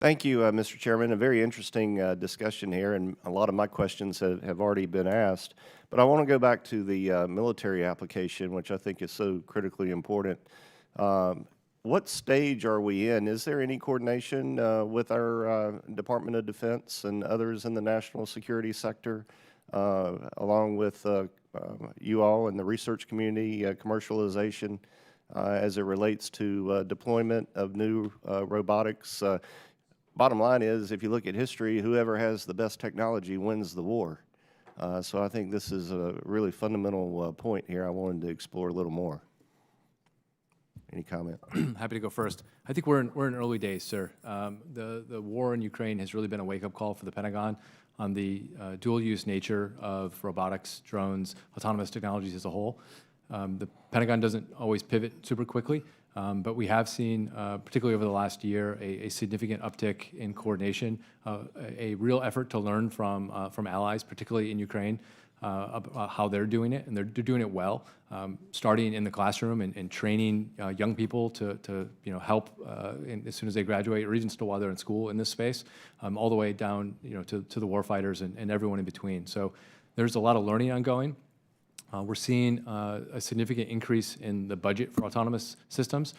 Thank you, Mr. Chairman. A very interesting discussion here, and a lot of my questions have already been asked. But I want to go back to the military application, which I think is so critically important. What stage are we in? Is there any coordination with our Department of Defense and others in the national security sector, along with you all and the research community, commercialization, as it relates to deployment of new robotics? Bottom line is, if you look at history, whoever has the best technology wins the war. So I think this is a really fundamental point here I wanted to explore a little more. Any comment? Happy to go first. I think we're in early days, sir. The war in Ukraine has really been a wake-up call for the Pentagon on the dual-use nature of robotics, drones, autonomous technologies as a whole. The Pentagon doesn't always pivot super quickly, but we have seen, particularly over the last year, a significant uptick in coordination, a real effort to learn from allies, particularly in Ukraine, about how they're doing it, and they're doing it well, starting in the classroom and training young people to help as soon as they graduate, or even still while they're in school in this space, all the way down to the warfighters and everyone in between. So there's a lot of learning ongoing. We're seeing a significant increase in the budget for autonomous systems.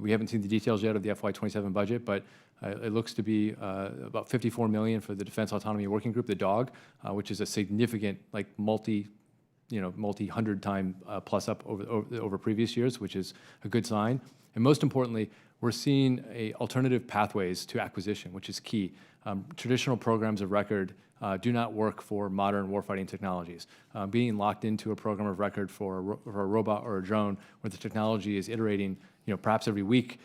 We haven't seen the details yet of the FY27 budget, but it looks to be about $54 million for the Defense Autonomy Working Group, the DAWG, which is a significant, like multi-hundred time plus up over previous years, which is a good sign. And most importantly, we're seeing alternative pathways to acquisition, which is key. Traditional programs of record do not work for modern warfighting technologies. Being locked into a program of record for a robot or a drone where the technology is iterating, perhaps every week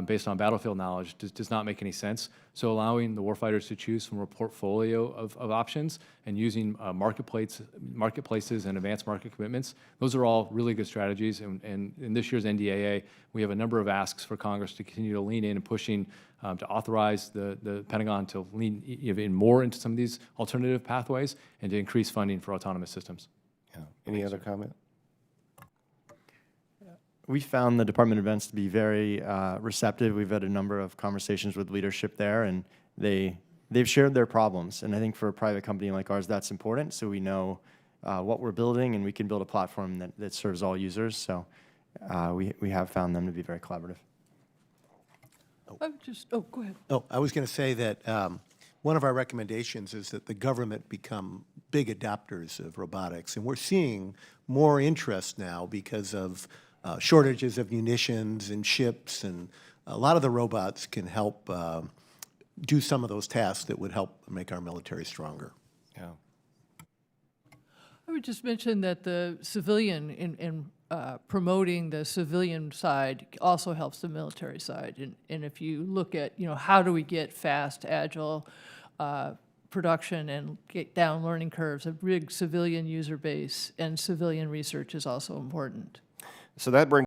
based on battlefield knowledge does not make any sense. So allowing the warfighters to choose from a portfolio of options and using marketplaces and advanced market commitments, those are all really good strategies. And in this year's NDAA, we have a number of asks for Congress to continue to lean in and pushing to authorize the Pentagon to lean even more into some of these alternative pathways and to increase funding for autonomous systems. Yeah. Any other comment? We found the Department of Defense to be very receptive. We've had a number of conversations with leadership there, and they've shared their problems. And I think for a private company like ours, that's important, so we know what we're building, and we can build a platform that serves all users. So we have found them to be very collaborative. Go ahead. Oh, I was going to say that one of our recommendations is that the government become big adopters of robotics, and we're seeing more interest now because of shortages of munitions and ships, and a lot of the robots can help do some of those tasks that would help make our military stronger. Yeah. I would just mention that the civilian in promoting the civilian side also helps the military side. And if you look at, how do we get fast, agile production and get down learning curves, a big civilian user base and civilian research is also important. So that brings